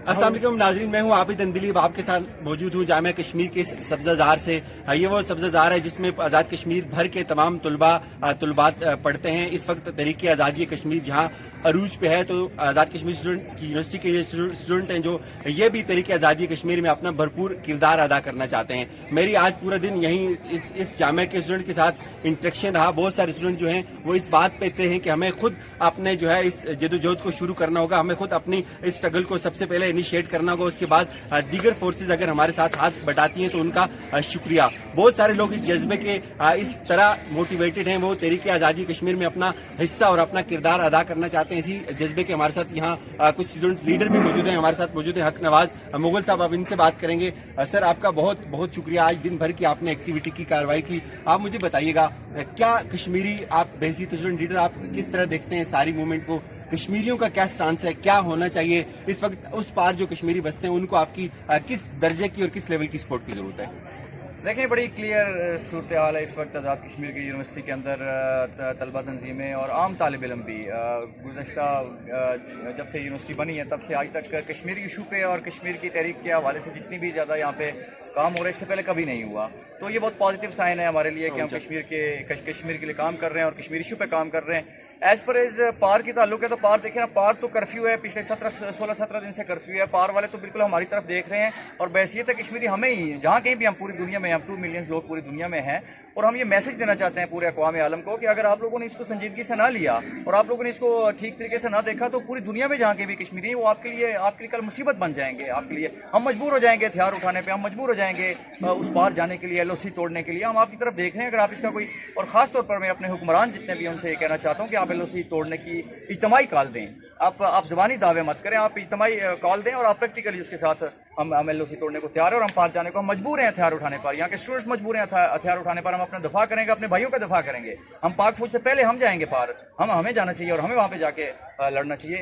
अस्सलाम वालेकुम नाज़रीन, मैं हूँ आबिद अंदिलीब, आपके साथ मौजूद हूँ जामिया कश्मीर के सब्ज़ाज़ार से। ये वो सब्ज़ाज़ार है जिसमें आज़ाद कश्मीर भर के तमाम तलबात पढ़ते हैं। इस वक्त तहरीक आज़ादी कश्मीर जहाँ अरूज पे है, तो आज़ाद कश्मीर यूनिवर्सिटी के स्टूडेंट हैं जो ये भी तहरीक आज़ादी कश्मीर में अपना भरपूर किरदार अदा करना चाहते हैं। मेरी आज पूरा दिन यहीं इस जामिया के स्टूडेंट के साथ इंटरेक्शन रहा। बहुत सारे स्टूडेंट जो हैं वो इस बात पे थे हैं कि हमें खुद अपने जो है इस जदोजहद को शुरू करना होगा, हमें खुद अपनी इस स्ट्रगल को सबसे पहले इनिशिएट करना होगा, उसके बाद दीगर फोर्सेज अगर हमारे साथ हाथ बटाती हैं तो उनका शुक्रिया। बहुत सारे लोग इस जज्बे के इस तरह मोटिवेटेड हैं, वो तहरीक आज़ादी कश्मीर में अपना हिस्सा और अपना किरदार अदा करना चाहते हैं। इसी जज्बे के हमारे साथ यहाँ कुछ स्टूडेंट लीडर भी मौजूद हैं, हमारे साथ मौजूद है हक नवाज मुगल साहब। आप इनसे बात करेंगे। सर, आपका बहुत बहुत शुक्रिया, आज दिन भर की आपने एक्टिविटी की, कार्रवाई की। आप मुझे बताइएगा, क्या कश्मीरी आप बहसीत स्टूडेंट लीडर आप किस तरह देखते हैं सारी मूवमेंट को? कश्मीरियों का क्या स्टांस है, क्या होना चाहिए इस वक्त उस पार जो कश्मीरी बसते हैं उनको आपकी किस दर्जे की और किस लेवल की सपोर्ट की जरूरत है? देखिए, बड़ी क्लियर सूरत हाल है इस वक्त आज़ाद कश्मीर की यूनिवर्सिटी के अंदर। तलबा तंजीमें और आम तालिब इल्म भी गुज़श्ता जब से यूनिवर्सिटी बनी है तब से आज तक कश्मीरी इशू पे और कश्मीर की तहरीक के हवाले से जितनी भी ज़्यादा यहाँ पे काम हो रहा है इससे पहले कभी नहीं हुआ। तो ये बहुत पॉजिटिव साइन है हमारे लिए कि हम कश्मीर के लिए काम कर रहे हैं और कश्मीर इशू पे काम कर रहे हैं। एज पर एज पार की ताल्लुक है तो पार देखें ना, पार तो कर्फ्यू है, पिछले 16-17 दिन से कर्फ्यू है। पार वाले तो बिल्कुल हमारी तरफ देख रहे हैं और बहसीत है कश्मीरी हमें ही, जहाँ कहीं भी हम पूरी दुनिया में, हम 2 मिलियन लोग पूरी दुनिया में हैं, और हम ये मैसेज देना चाहते हैं पूरे अक़वाम आलम को कि अगर आप लोगों ने इसको संजीदगी से ना लिया और आप लोगों ने इसको ठीक तरीके से ना देखा तो पूरी दुनिया में जहाँ कहीं भी कश्मीरी वो आपके लिए कल मुसीबत बन जाएंगे। आपके लिए हम मजबूर हो जाएंगे हथियार उठाने पर, हम मजबूर हो जाएंगे उस पार जाने के लिए, LOC तोड़ने के लिए। हम आपकी तरफ देख रहे हैं, अगर आप इसका कोई, और ख़ास तौर पर मैं अपने हुक्मरान जितने भी उनसे कहना चाहता हूँ कि आप LOC तोड़ने की इज्तिमाई कॉल दें। आप ज़बानी दावे मत करें, आप इज्तिमाई कॉल दें और आप प्रैक्टिकली उसके साथ हम LOC तोड़ने को तैयार है और हम पार जाने को हम मजबूर हैं हथियार उठाने पर। यहाँ के स्टूडेंट्स मजबूर हैं हथियार उठाने पर। हम अपना दफा करेंगे, अपने भाइयों का दफा करेंगे। हम पाक फौज से पहले हम जाएंगे पार, हमें जाना चाहिए और हमें वहाँ पे जाके लड़ना चाहिए।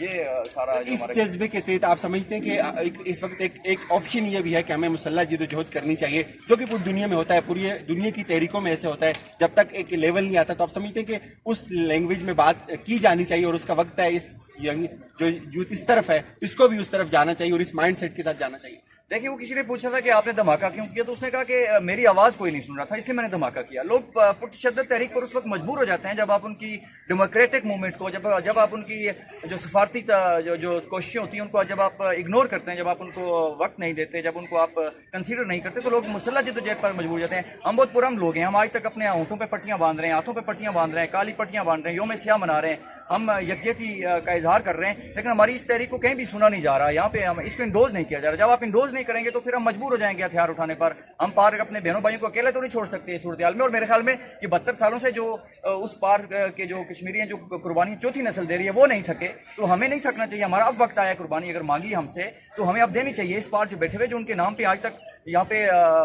ये सारा इस जज्बे के तहत आप समझते हैं कि इस वक्त एक ऑप्शन ये भी है कि हमें मुसल्लह जदोजहद करनी चाहिए, जो कि पूरी दुनिया में होता है, पूरी दुनिया की तहरीकों में ऐसे होता है, जब तक एक लेवल नहीं आता तो आप समझते हैं कि उस लैंग्वेज में बात की जानी चाहिए और उसका वक्त है इस जो यूथ इस तरफ है इसको भी उस तरफ जाना चाहिए और इस माइंड सेट के साथ जाना चाहिए? देखिए, वो किसी ने पूछा था कि आपने धमाका क्यों किया, तो उसने कहा कि मेरी आवाज़ कोई नहीं सुन रहा था इसलिए मैंने धमाका किया। लोग पुरतशद्दद तहरीक पर उस वक्त मजबूर हो जाते हैं जब आप उनकी डेमोक्रेटिक मूवमेंट को, जब आप उनकी जो सफारती जो कोशिशें होती हैं उनको जब आप इग्नोर करते हैं, जब आप उनको वक्त नहीं देते, जब उनको आप कंसीडर नहीं करते, तो लोग मुसल्लह जद्दोजहद पर मजबूर हो जाते हैं। हम बहुत पुरम लोग हैं, हम आज तक अपने होंठों पर पट्टियाँ बांध रहे हैं, हाथों पर पट्टियाँ बांध रहे हैं, काली पट्टियाँ बांध रहे हैं, योम सियाह मना रहे हैं, हम यकजहती का इजहार कर रहे हैं, लेकिन हमारी इस तहरीक को कहीं भी सुना नहीं जा रहा। यहाँ पे हम इसको इंडोज नहीं किया जा रहा। जब आप इंडोज नहीं करेंगे तो फिर हम मजबूर हो जाएंगे हथियार उठाने पर। हम पार अपने बहनों भाइयों को अकेले तो नहीं छोड़ सकते इस सूरत हाल में। और मेरे ख्याल में ये 72 सालों से जो उस पार के जो कश्मीरी हैं, जो कुर्बानी चौथी नस्ल दे रही है, वो नहीं थके, तो हमें नहीं थकना चाहिए। हमारा अब वक्त आया, कुर्बानी अगर मांगी हमसे तो हमें अब देनी चाहिए। इस पार जो बैठे हुए, जो उनके नाम पे आज तक यहाँ पे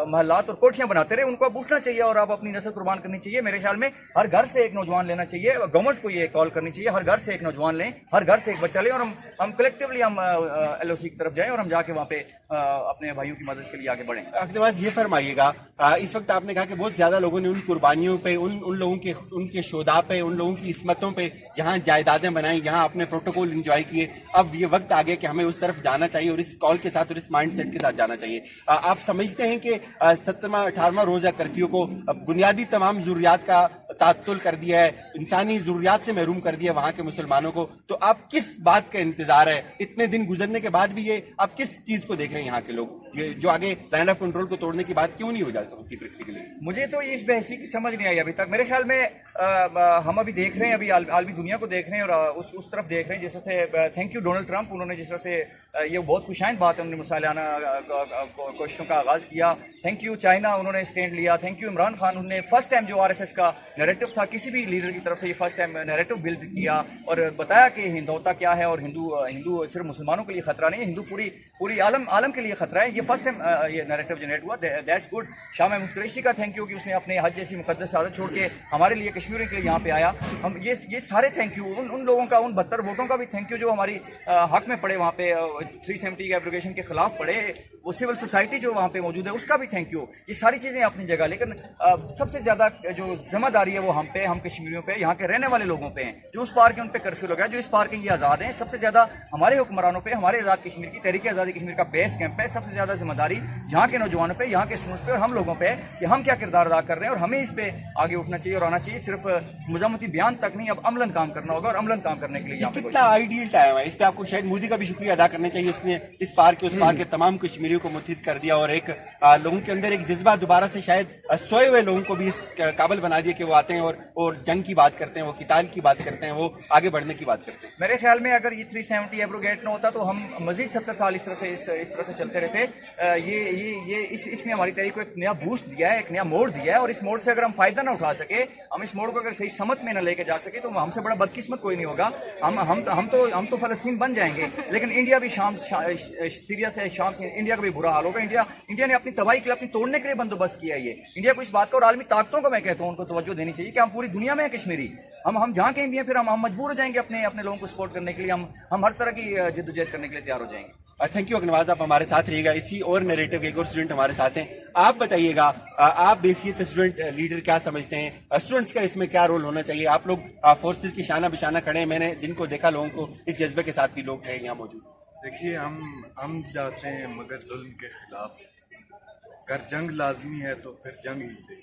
महल्लात और कोठियां बनाते रहे, उनको अब उठना चाहिए और अब अपनी नस्ल कुर्बान करनी चाहिए। मेरे ख्याल में हर घर से एक नौजवान लेना चाहिए, गवर्नमेंट को ये कॉल करनी चाहिए, हर घर से एक नौजवान लें, हर घर से एक बच्चा लें और हम कलेक्टिवली हम LOC की तरफ जाएं और हम जाके वहाँ पे अपने भाइयों की मदद के लिए आगे बढ़ें। आपके पास ये फरमाइएगा, इस वक्त आपने कहा कि बहुत ज्यादा लोगों ने उन कुर्बानियों पे, उन लोगों के उनके शोधा पे, उन लोगों की इसमतों पे यहाँ जायदादें बनाई, यहाँ अपने प्रोटोकॉल इंजॉय किए। अब ये वक्त आ गया कि हमें उस तरफ जाना चाहिए और इस कॉल के साथ और इस माइंड सेट के साथ जाना चाहिए। आप समझते हैं कि 17वां-18वां रोजा कर्फ्यू को बुनियादी तमाम जरूरियात का तात्तुल कर दिया है, इंसानी जरूरियात से महरूम कर दिया वहां के मुसलमानों को, तो आप किस बात का इंतजार है इतने दिन गुजरने के बाद भी? ये आप किस चीज को देख रहे हैं यहाँ के लोग, जो आगे लाइन ऑफ कंट्रोल को तोड़ने की बात क्यों नहीं हो जाती उनकी प्रैक्टिकली? मुझे तो इस बहसी की समझ नहीं आई अभी तक। मेरे ख्याल में हम अभी देख रहे हैं, अभी आलमी दुनिया को देख रहे हैं और उस तरफ देख रहे हैं जिस तरह से थैंक यू डोनाल्ड ट्रंप, उन्होंने जिस तरह से ये बहुत खुशाइंद बात है, उन्होंने मुसालियाना कोशिशों का आगाज़ किया। थैंक यू चाइना, उन्होंने स्टैंड लिया। थैंक यू इमरान खान, उन्होंने फर्स्ट टाइम जो RSS का नैरेटिव था किसी भी लीडर की तरफ से, ये फर्स्ट टाइम नैरेटिव बिल्ड किया और बताया कि हिंदुता क्या है और हिंदू सिर्फ मुसलमानों के लिए खतरा नहीं है, हिंदू पूरी आलम के लिए खतरा है। ये फर्स्ट टाइम ये नैरेटिव जनरेट हुआ, दैट्स गुड। शाह महमूद कुरैशी का थैंक यू कि उसने अपने हज जैसी मुकद्दस आदत छोड़ के हमारे लिए, कश्मीरियों के लिए यहाँ पे आया। हम ये सारे थैंक यू, उन लोगों का, उन 72 वोटों का भी थैंक यू जो हमारी हक में पड़े, वहाँ पे 370 के एब्रोगेशन के खिलाफ पड़े, वो सिविल सोसाइटी जो वहाँ पे मौजूद है उसका भी थैंक यू। ये सारी चीज़ें अपनी जगह, लेकिन सबसे ज़्यादा जो जिम्मेदारी जिम्मेदारी है वो हम पे, हम कश्मीरियों पे, यहाँ के रहने वाले लोगों पे है, जो उस पार के उन पे कर्फ्यू लगा है, जो इस पार के ये आज़ाद हैं। सबसे ज़्यादा हमारे हुक्मरानों पे, हमारे आज़ाद कश्मीर की तहरीक आज़ादी कश्मीर का बेस कैंप है, सबसे ज़्यादा जिम्मेदारी यहाँ के नौजवानों पे, यहाँ के स्टूडेंट्स पे और हम लोगों पे है कि हम क्या किरदार अदा कर रहे हैं, और हमें इस पे आगे उठना चाहिए और आना चाहिए। सिर्फ मजम्मती बयान तक नहीं, अब अमलन काम करना होगा, और अमलन काम करने के लिए यहाँ पे कितना आइडियल टाइम है। इस पे आपको शायद मोदी का भी शुक्रिया अदा करना चाहिए, उसने इस पार के उस पार के तमाम कश्मीरियों को मुत्तहिद कर दिया और एक लोगों के अंदर एक जज्बा दोबारा से शायद सोए हुए लोगों को भी इस काबिल बना दिया कि वो आते हैं और जंग की बात करते हैं, वो किताल की बात करते हैं, वो आगे बढ़ने की बात करते हैं। मेरे ख्याल में अगर ये 370 एब्रोगेट न होता तो हम मजीद 70 साल इस तरह से चलते रहते। इसने हमारी तहरीक को एक नया बूस्ट दिया है, एक नया मोड़ दिया है, और इस मोड़ से अगर हम फायदा ना उठा सके, हम इस मोड़ को अगर सही समत में न लेके जा सके, तो हमसे बड़ा बदकिस्मत कोई नहीं होगा। हम तो फलस्तीन बन जाएंगे, लेकिन इंडिया भी सीरिया से शाम से इंडिया का भी बुरा हाल होगा। इंडिया ने अपनी तबाही के लिए, अपनी तोड़ने के लिए बंदोबस्त किया है। ये इंडिया को इस बात को और आलमी ताकतों को मैं कहता हूँ उनको तवज्जो देनी चाहिए कि हम पूरी दुनिया में हैं कश्मीरी, हम जहाँ कहीं भी हैं, फिर हम मजबूर हो जाएंगे अपने लोगों को सपोर्ट करने के लिए, हम हर तरह की जद्दोजहद करने के लिए तैयार हो जाएंगे। थैंक यू अकनवाज, आप हमारे साथ रहिएगा। इसी और नैरेटिव के एक और स्टूडेंट हमारे साथ हैं। आप बताइएगा, आप बेसिक स्टूडेंट लीडर क्या समझते हैं, स्टूडेंट्स का इसमें क्या रोल होना चाहिए? आप लोग फोर्सेस की शाना बिशाना खड़े हैं, मैंने दिन को देखा लोगों को इस जज्बे के साथ भी लोग हैं यहाँ मौजूद। देखिए, हम जाते हैं मगर जुल्म के खिलाफ। अगर जंग लाजमी है तो फिर जंग ही से।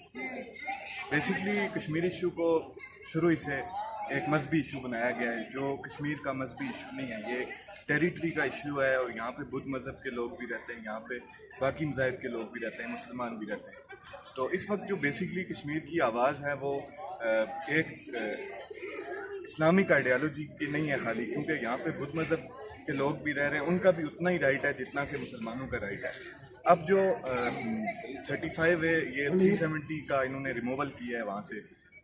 बेसिकली कश्मीर इशू को शुरू ही से एक मजहबी इशू बनाया गया है, जो कश्मीर का मजहबी इशू नहीं है, ये टेरिटरी का इशू है। और यहाँ पे बुद्ध मज़हब के लोग भी रहते हैं, यहाँ पे बाकी मज़ाहिब के लोग भी रहते हैं, मुसलमान भी रहते हैं। तो इस वक्त जो बेसिकली कश्मीर की आवाज़ है वो एक इस्लामिक आइडियालॉजी की नहीं है खाली, क्योंकि यहाँ पे बुद्ध मज़हब के लोग भी रह रहे हैं, उनका भी उतना ही राइट है जितना कि मुसलमानों का राइट है। अब जो 35 है, ये 370 का इन्होंने रिमूवल किया है वहाँ से,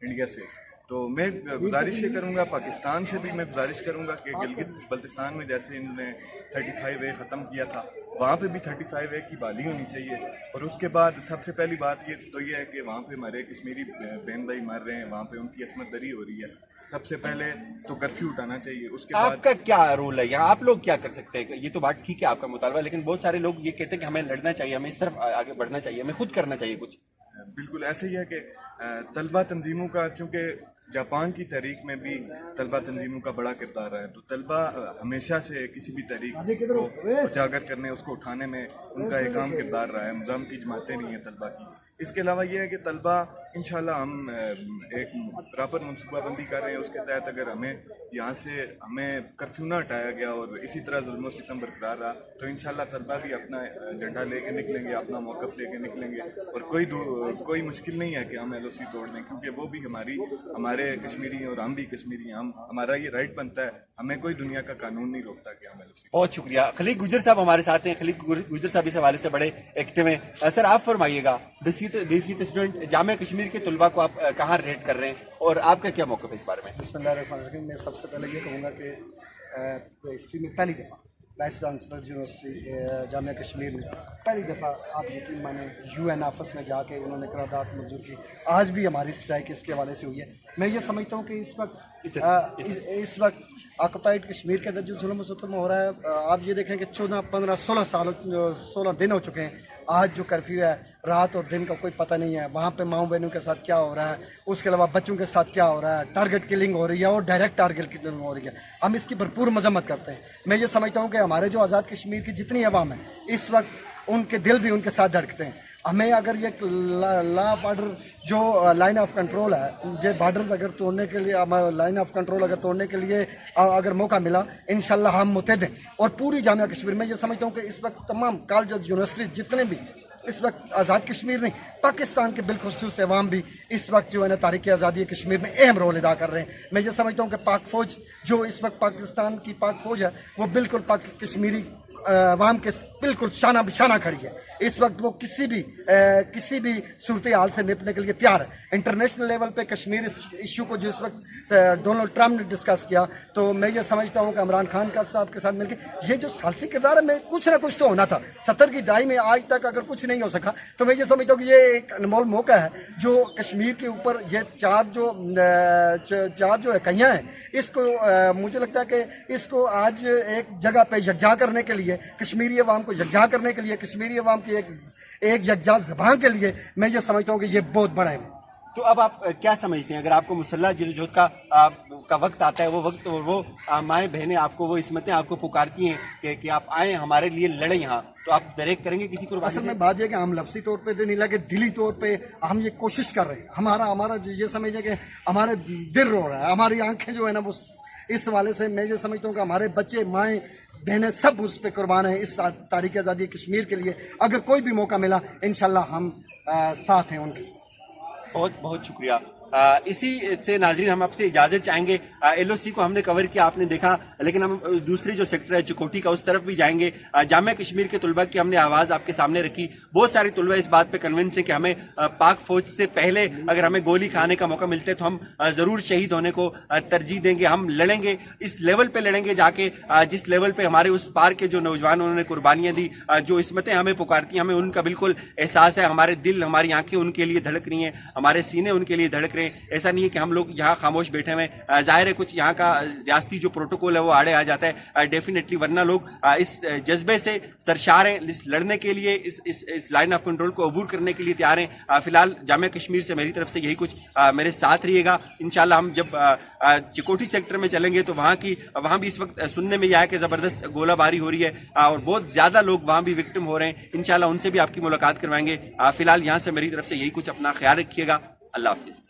इंडिया से। तो मैं गुजारिश ये करूँगा, पाकिस्तान से भी मैं गुजारिश करूँगा कि गिलगित बल्तिस्तान में जैसे इन्होंने 35A ख़त्म किया था, वहाँ पे भी 35A की बहाली होनी चाहिए। और उसके बाद सबसे पहली बात ये है कि वहाँ पे हमारे कश्मीरी बहन भाई मर रहे हैं, वहाँ पे उनकी असमत दरी हो रही है। सबसे पहले तो कर्फ्यू उठाना चाहिए। उसके बाद आपका क्या रोल है यहाँ? आप लोग क्या कर सकते हैं? ये तो बात ठीक है आपका मुतालबा, लेकिन बहुत सारे लोग ये कहते हैं कि हमें लड़ना चाहिए, हमें इस तरफ आगे बढ़ना चाहिए, हमें खुद करना चाहिए कुछ। बिल्कुल ऐसे ही है कि तलबा तंजीमों का, चूँकि जापान की तहरीक में भी तलबा तंजीमों का बड़ा किरदार है, तो तलबा हमेशा से किसी भी तहरीक को उजागर करने, उसको उठाने में उनका एक अहम किरदार रहा है। मज़ाहमती जमातें नहीं हैं तलबा की। इसके अलावा ये है कि तलबा इंशाल्लाह हम एक प्रॉपर मनसूबाबंदी कर रहे हैं, उसके तहत अगर हमें कर्फ्यू ना हटाया गया और इसी तरह जुल्म और सितम बरकरार रहा, तो इंशाल्लाह तलबा भी अपना झंडा लेके निकलेंगे, अपना मौक़िफ़ लेके निकलेंगे। और कोई मुश्किल नहीं है कि हम LOC तोड़ दें, क्योंकि वो भी हमारे कश्मीरी हैं और हम भी कश्मीरी हैं। हमारा ये राइट बनता है, हमें कोई दुनिया का कानून नहीं रोकता कि हम LOC। बहुत शुक्रिया। खलीक गुजर साहब हमारे साथ हैं। खलीक गुजर साहब इस हवाले से बड़े एक्टिव हैं। सर, आप फरमाइएगा, बेसिक स्टूडेंट जामिया कश्मीर के तलबा को आप कहाँ रेट कर रहे हैं और आपका क्या मौक़िफ़ है इस बारे में? बिस्मिल्लाहिर्रहमानिर्रहीम। मैं सबसे पहले ये कहूँगा कि हिस्ट्री में पहली दफ़ा vice chancellor university Jamia Kashmir में पहली दफ़ा, आप यकीन माने, UN ऑफिस में जाके उन्होंने करारदाद मंजूर की। आज भी हमारी स्ट्राइक इसके हवाले से हुई है। मैं ये समझता हूँ कि इस वक्त ऑक्युपाइड कश्मीर के अंदर जो जुल्म सितम हो रहा है, आप ये देखें कि 14, 15, 16 दिन हो चुके हैं। आज जो कर्फ्यू है, रात और दिन का कोई पता नहीं है। वहाँ पे माओ बहनों के साथ क्या हो रहा है, उसके अलावा बच्चों के साथ क्या हो रहा है, टारगेट किलिंग हो रही है और डायरेक्ट टारगेट किलिंग हो रही है। हम इसकी भरपूर मजम्मत करते हैं। मैं ये समझता हूँ कि हमारे जो आज़ाद कश्मीर की जितनी अवाम है, इस वक्त उनके दिल भी उनके साथ धड़कते हैं। हमें अगर ये लॉ ऑफ ऑर्डर जो लाइन ऑफ कंट्रोल है, ये बॉर्डर्स अगर तोड़ने के लिए, लाइन ऑफ कंट्रोल अगर तोड़ने के लिए अगर मौका मिला, इंशाल्लाह हम मुतहद हैं। और पूरी जामिया कश्मीर में ये समझता हूँ कि इस वक्त तमाम कॉलेज, यूनिवर्सिटी जितने भी इस वक्त आज़ाद कश्मीर नहीं, पाकिस्तान के बिलखुसूस अवाम भी इस वक्त जो है ना तारीख़ आज़ादी कश्मीर में अहम रोल अदा कर रहे हैं। मैं ये समझता हूँ कि पाक फ़ौज जो इस वक्त पाकिस्तान की पाक फ़ौज है, वो बिल्कुल कश्मीरी अवाम के बिल्कुल शाना बिशाना खड़ी है। इस वक्त वो किसी भी सूरत हाल से निपटने के लिए तैयार है। इंटरनेशनल लेवल पे कश्मीर इशू को जिस वक्त डोनाल्ड ट्रंप ने डिस्कस किया, तो मैं ये समझता हूँ कि इमरान खान का साहब के साथ मिलकर ये जो सालसी किरदार है, में कुछ ना कुछ तो होना था। 70 की दहाई में आज तक अगर कुछ नहीं हो सका, तो मैं ये समझता हूँ कि ये एक अनमोल मौका है जो कश्मीर के ऊपर ये चार जो इकाइयाँ हैं, इसको मुझे लगता है कि इसको आज एक जगह पे यकजा करने के लिए, कश्मीरी अवाम को यकजा करने के लिए, कश्मीरी अवाम की एक यकजा ज़बान के लिए, मैं ये समझता हूँ कि ये बहुत बड़ा है। تو اب آپ کیا سمجھتے ہیں، اگر آپ کو مسلح جدوجہد کا وقت آتا ہے، وہ وقت وہ مائیں بہنیں آپ کو، وہ عصمتیں آپ کو پکارتی ہیں کہ آپ آئیں ہمارے لیے لڑیں یہاں، تو آپ ڈائریکٹ کریں گے کسی قربانی اصل سے؟ میں بات یہ کہ ہم لفظی طور پہ نہیں لگے، دلی طور پہ ہم یہ کوشش کر رہے ہیں. ہمارا یہ سمجھیں کہ ہمارے دل رو رہا ہے، ہماری آنکھیں جو ہے نا وہ اس حوالے سے میں یہ سمجھتا ہوں کہ ہمارے بچے مائیں بہنیں سب اس پہ قربان ہیں اس تاریخ آزادی کشمیر کے لیے. اگر کوئی بھی موقع ملا انشاءاللہ ہم ساتھ ہیں ان کے ساتھ. بہت بہت شکریہ. اسی سے ناظرین ہم آپ سے اجازت چاہیں گے. ایل او سی کو ہم نے کور کیا، آپ نے دیکھا، لیکن ہم دوسری جو سیکٹر ہے چکوٹھی کا اس طرف بھی جائیں گے. جامعہ کشمیر کے طلباء کی ہم نے آواز آپ کے سامنے رکھی. بہت سارے طلباء اس بات پہ کنونس ہیں کہ ہمیں پاک فوج سے پہلے اگر ہمیں گولی کھانے کا موقع ملتا ہے تو ہم ضرور شہید ہونے کو ترجیح دیں گے. ہم لڑیں گے، اس لیول پہ لڑیں گے جا کے جس لیول پہ ہمارے اس پار کے جو نوجوان انہوں نے قربانیاں دی، جو عصمتیں ہمیں پکارتی ہیں، ہمیں ان کا بالکل احساس ہے. ہمارے دل، ہماری آنکھیں ان کے لیے دھڑک رہی ہیں، ہمارے سینے ان کے لیے دھڑک رہے ہیں. ایسا نہیں ہے کہ ہم لوگ یہاں خاموش بیٹھے ہوئے. ظاہر ہے کچھ یہاں کا ریاستی جو پروٹوکول ہے وہ آڑے آ جاتا ہے ڈیفینیٹلی، ورنہ لوگ اس جذبے سے سرشار ہیں، لڑنے کے لیے، اس لائن آف کنٹرول کو عبور کرنے کے لیے تیار ہیں. فی الحال جامعہ کشمیر سے میری طرف سے یہی کچھ. میرے ساتھ رہیے گا. انشاءاللہ ہم جب چکوٹھی سیکٹر میں چلیں گے تو وہاں بھی اس وقت سننے میں یہ آیا کہ زبردست گولہ باری ہو رہی ہے اور بہت زیادہ لوگ وہاں بھی وکٹم ہو رہے ہیں. انشاءاللہ ان سے بھی آپ کی ملاقات کروائیں گے. فی الحال یہاں سے میری طرف سے یہی کچھ. اپنا خیال رکھیے گا. اللہ حافظ.